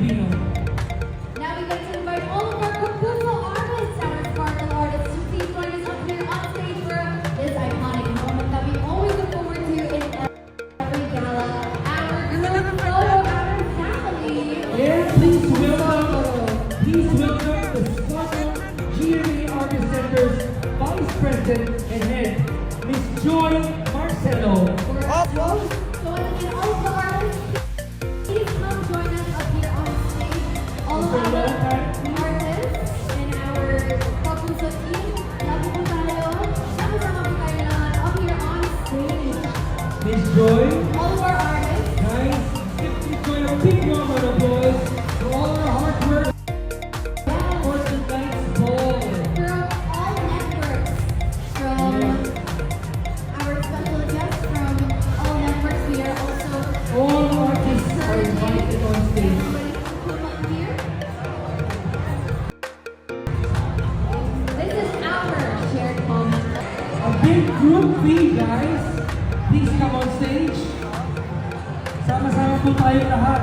Pilipino. Now we get to invite all of our Kapuso artists, our sparkle artists, to please join us up here on stage for this iconic moment that we always look forward to in every gala. Our group photo, our family. Yeah, please welcome the Summer GMA Artist Center's Vice President and Head, Miss Joy Marcelo. Join in all of the artists. Please come join us up here on stage. All of our artists and our Kapuso team. Love po tayo. Sama-sama po tayo lahat up here on stage. Miss Joy, All of our artists. guys, give Miss Joy a big round of applause for all our hard work for tonight's ball. From all networks, from our special guests from all networks, we are also All artists are invited on stage. everybody to come up here. This is our shared moment. A big group fee, guys. Please come on stage. Sama-sama po tayo lahat.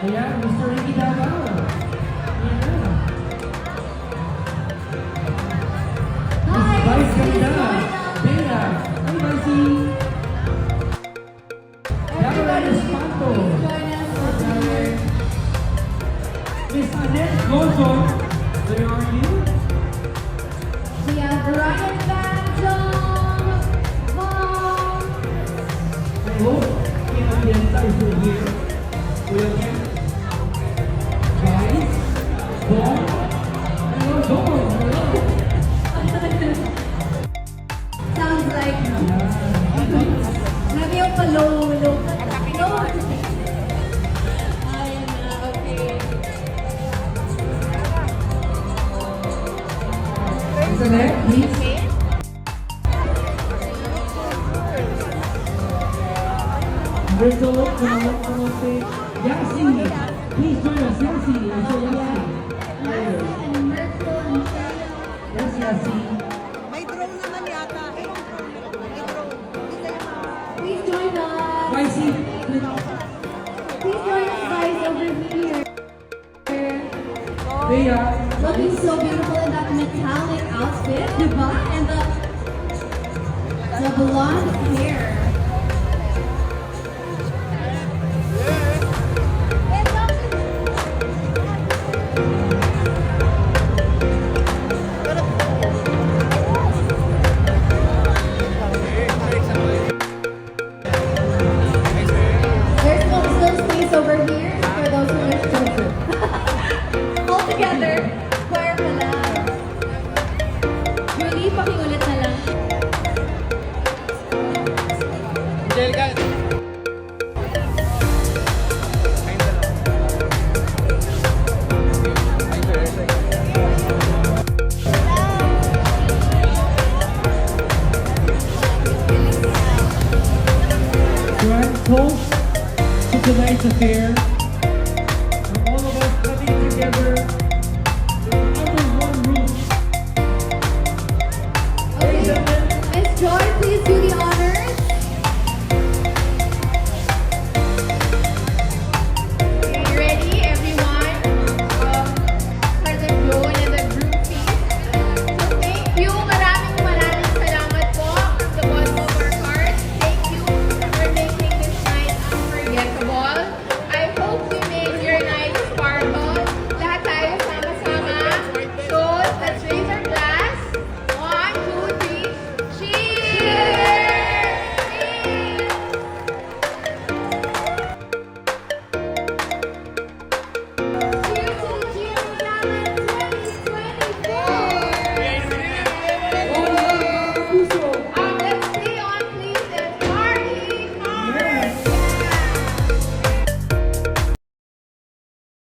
Ayan, Mr. Ricky Davao. Ayan na. Hi, Vice please Ganda. join us. Bea. Hi, Vice. Everybody, Gabriel Espanto. please join us up here. Miss Annette Gozon. Where are you? We have Ryan Banjong, Mom, I hope Kim Atienza is still here. Kuya Kim. Guys. Bon. Hello, Bon. Hello. sounds like Ayan. grabe yung pa-low. Ayun na, okay. Miss Annette, please. Bristol, come on stage. Yasi, please join us. Yasi, Mr. Yasi. And Merkel and Michelle. Yes, Yasi. May drone naman yata. May drone. Please join us. Yasi, Please join us guys over here. Bea. Looking so beautiful in that metallic outfit, diba? And the blonde hair.